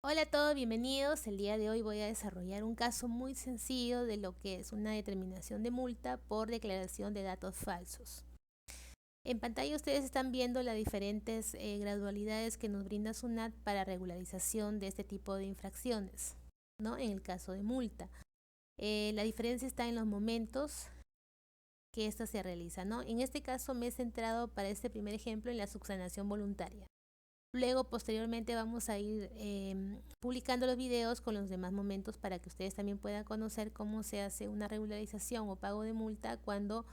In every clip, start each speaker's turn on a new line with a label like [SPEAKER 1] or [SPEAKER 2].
[SPEAKER 1] Hola a todos, bienvenidos. El día de hoy voy a desarrollar un caso muy sencillo de lo que es una determinación de multa por declaración de datos falsos. En pantalla ustedes están viendo las diferentes gradualidades que nos brinda SUNAT para regularización de este tipo de infracciones, ¿no? En el caso de multa. La diferencia está en los momentos que ésta se realiza, ¿no? En este caso me he centrado para este primer ejemplo en la subsanación voluntaria. Luego, posteriormente, vamos a ir publicando los videos con los demás momentos para que ustedes también puedan conocer cómo se hace una regularización o pago de multa cuando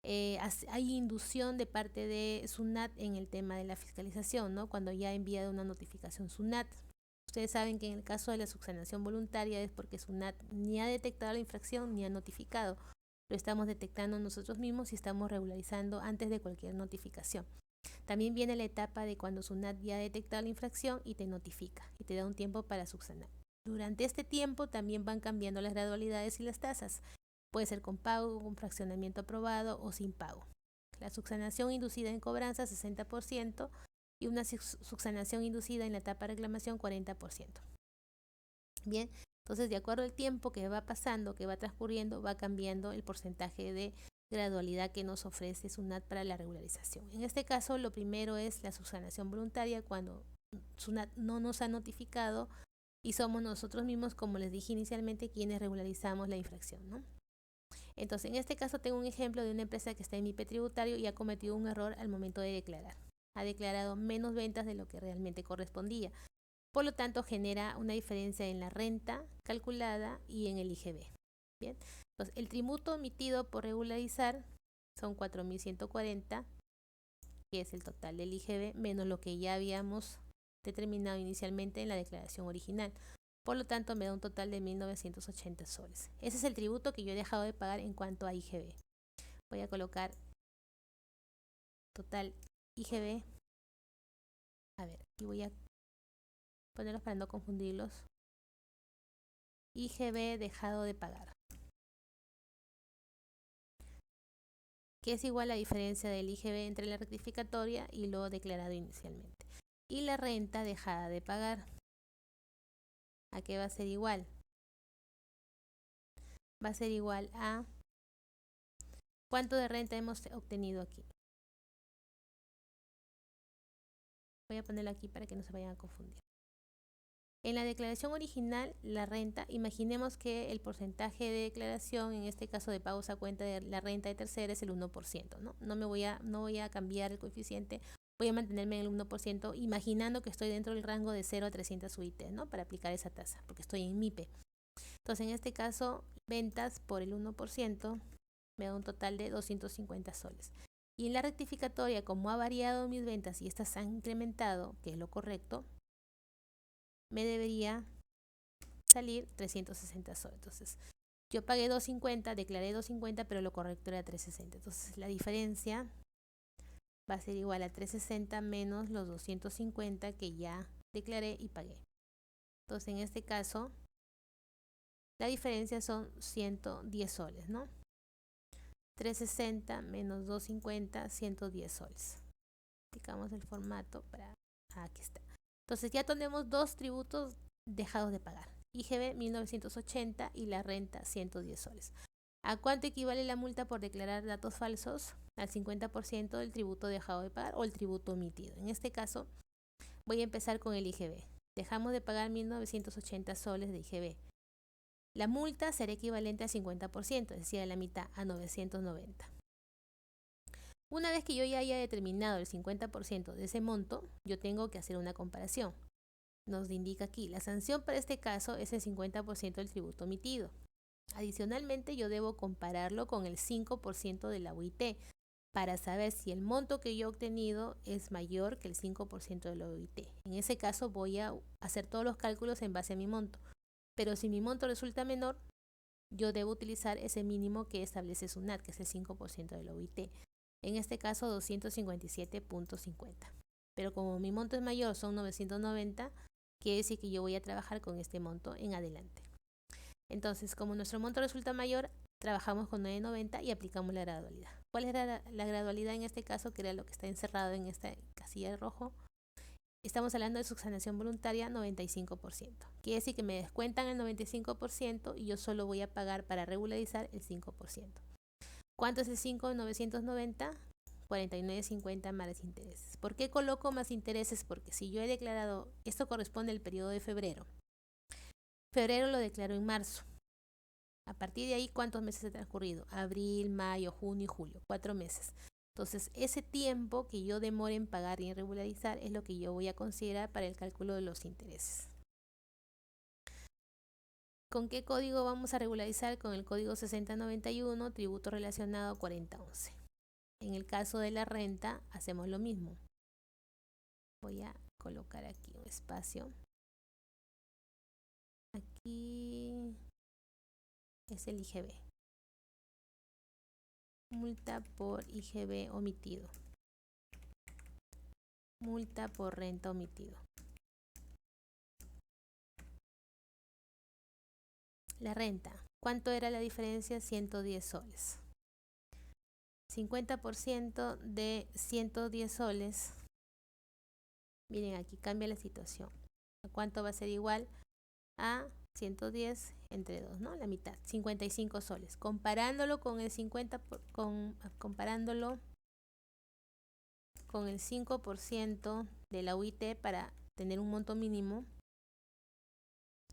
[SPEAKER 1] hay inducción de parte de SUNAT en el tema de la fiscalización, ¿no? Cuando ya ha enviado una notificación SUNAT. Ustedes saben que en el caso de la subsanación voluntaria es porque SUNAT ni ha detectado la infracción ni ha notificado. Lo estamos detectando nosotros mismos y estamos regularizando antes de cualquier notificación. También viene la etapa de cuando SUNAT ya ha detectado la infracción y te notifica y te da un tiempo para subsanar. Durante este tiempo también van cambiando las gradualidades y las tasas. Puede ser con pago, con fraccionamiento aprobado o sin pago. La subsanación inducida en cobranza 60% y una subsanación inducida en la etapa de reclamación 40%. Bien, entonces de acuerdo al tiempo que va pasando, que va transcurriendo, va cambiando el porcentaje de gradualidad que nos ofrece SUNAT para la regularización. En este caso, lo primero es la subsanación voluntaria cuando SUNAT no nos ha notificado y somos nosotros mismos, como les dije inicialmente, quienes regularizamos la infracción, ¿no? Entonces, en este caso tengo un ejemplo de una empresa que está en MIPE tributario y ha cometido un error al momento de declarar. Ha declarado menos ventas de lo que realmente correspondía. Por lo tanto, genera una diferencia en la renta calculada y en el IGB. Bien, entonces el tributo emitido por regularizar son 4.140, que es el total del IGB, menos lo que ya habíamos determinado inicialmente en la declaración original. Por lo tanto, me da un total de 1.980 soles. Ese es el tributo que yo he dejado de pagar en cuanto a IGB. Voy a colocar total IGB. A ver, y voy a ponerlos para no confundirlos. IGB dejado de pagar, que es igual a la diferencia del IGB entre la rectificatoria y lo declarado inicialmente. Y la renta dejada de pagar, ¿a qué va a ser igual? Va a ser igual a ¿cuánto de renta hemos obtenido aquí? Voy a ponerlo aquí para que no se vayan a confundir. En la declaración original, la renta, imaginemos que el porcentaje de declaración, en este caso de pagos a cuenta de la renta de tercera, es el 1%, ¿no? No voy a cambiar el coeficiente, voy a mantenerme en el 1%, imaginando que estoy dentro del rango de 0 a 300 UIT, ¿no? Para aplicar esa tasa, porque estoy en MIPE. Entonces, en este caso, ventas por el 1% me da un total de 250 soles. Y en la rectificatoria, como ha variado mis ventas y estas han incrementado, que es lo correcto, me debería salir 360 soles. Entonces, yo pagué 250, declaré 250, pero lo correcto era 360. Entonces, la diferencia va a ser igual a 360 menos los 250 que ya declaré y pagué. Entonces, en este caso, la diferencia son 110 soles, ¿no? 360 menos 250, 110 soles. Aplicamos el formato para... Aquí está. Entonces ya tenemos dos tributos dejados de pagar. IGB 1980 y la renta 110 soles. ¿A cuánto equivale la multa por declarar datos falsos? Al 50% del tributo dejado de pagar o el tributo omitido. En este caso voy a empezar con el IGB. Dejamos de pagar 1980 soles de IGB. La multa será equivalente al 50%, es decir, a la mitad, a 990. Una vez que yo ya haya determinado el 50% de ese monto, yo tengo que hacer una comparación. Nos indica aquí, la sanción para este caso es el 50% del tributo omitido. Adicionalmente, yo debo compararlo con el 5% de la UIT para saber si el monto que yo he obtenido es mayor que el 5% de la UIT. En ese caso voy a hacer todos los cálculos en base a mi monto. Pero si mi monto resulta menor, yo debo utilizar ese mínimo que establece SUNAT, que es el 5% de la UIT. En este caso 257.50. Pero como mi monto es mayor, son 990, quiere decir que yo voy a trabajar con este monto en adelante. Entonces, como nuestro monto resulta mayor, trabajamos con 990 y aplicamos la gradualidad. ¿Cuál era la gradualidad en este caso? Que era lo que está encerrado en esta casilla de rojo. estamos hablando de subsanación voluntaria 95%. Quiere decir que me descuentan el 95% y yo solo voy a pagar para regularizar el 5%. ¿Cuánto es el 5 de 990? 49.50 más intereses. ¿Por qué coloco más intereses? Porque si yo he declarado, esto corresponde al periodo de febrero. Febrero lo declaro en marzo. A partir de ahí, ¿cuántos meses ha transcurrido? Abril, mayo, junio y julio. 4 meses. Entonces, ese tiempo que yo demore en pagar y en regularizar es lo que yo voy a considerar para el cálculo de los intereses. ¿Con qué código vamos a regularizar? Con el código 6091, tributo relacionado 4011. En el caso de la renta, hacemos lo mismo. Voy a colocar aquí un espacio. Aquí es el IGB. Multa por IGB omitido. Multa por renta omitido. La renta. ¿Cuánto era la diferencia? 110 soles. 50% de 110 soles. Miren, aquí cambia la situación. ¿Cuánto va a ser igual? A 110 entre 2, ¿no? La mitad, 55 soles. Comparándolo con el comparándolo con el 5% de la UIT para tener un monto mínimo,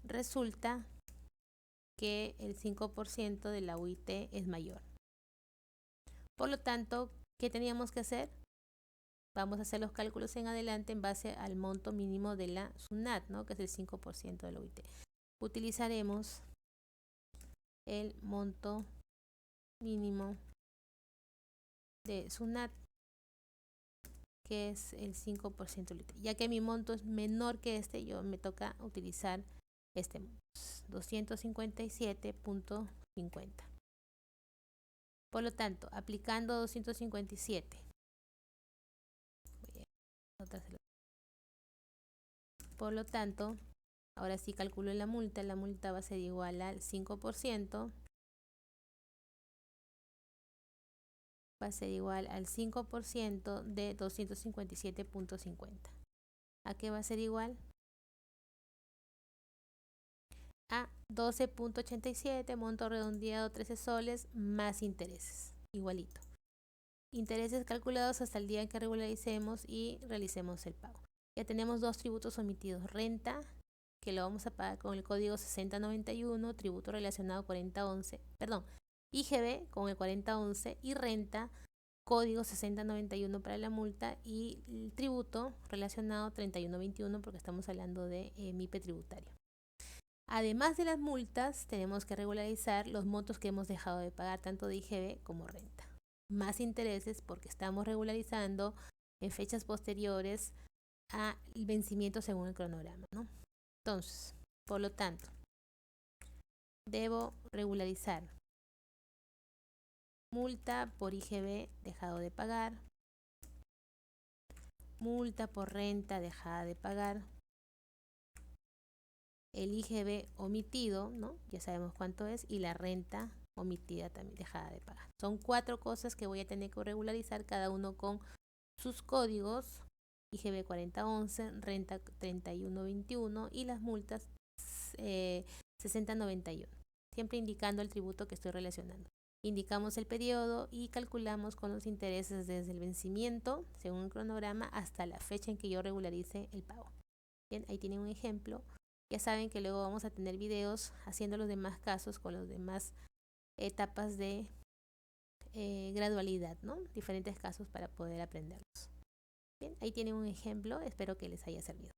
[SPEAKER 1] resulta que el 5% de la UIT es mayor. Por lo tanto, ¿qué teníamos que hacer? Vamos a hacer los cálculos en adelante en base al monto mínimo de la SUNAT, ¿no? Que es el 5% de la UIT. Utilizaremos el monto mínimo de SUNAT, que es el 5% del UIT. Ya que mi monto es menor que este, yo me toca utilizar este monto, 257.50. Por lo tanto, aplicando 257, por lo tanto, ahora sí calculo la multa va a ser igual al 5%, va a ser igual al 5% de 257.50. ¿A qué va a ser igual? A 12.87, monto redondeado 13 soles más intereses, igualito. Intereses calculados hasta el día en que regularicemos y realicemos el pago. Ya tenemos dos tributos omitidos: renta, que lo vamos a pagar con el código 6091, tributo relacionado 4011, perdón, IGB con el 4011, y renta, código 6091 para la multa, y el tributo relacionado 3121 porque estamos hablando de MIPE tributario. Además de las multas, tenemos que regularizar los montos que hemos dejado de pagar, tanto de IGB como renta. Más intereses porque estamos regularizando en fechas posteriores al vencimiento según el cronograma, ¿no? Entonces, por lo tanto, debo regularizar multa por IGB dejado de pagar, multa por renta dejada de pagar, el IGB omitido, ¿no? Ya sabemos cuánto es, y la renta omitida también dejada de pagar. Son 4 cosas que voy a tener que regularizar, cada uno con sus códigos: IGB 4011, renta 3121 y las multas 6091. Siempre indicando el tributo que estoy relacionando. Indicamos el periodo y calculamos con los intereses desde el vencimiento, según el cronograma, hasta la fecha en que yo regularice el pago. Bien, ahí tienen un ejemplo. Ya saben que luego vamos a tener videos haciendo los demás casos con las demás etapas de gradualidad, ¿no? Diferentes casos para poder aprenderlos. Bien, ahí tienen un ejemplo, espero que les haya servido.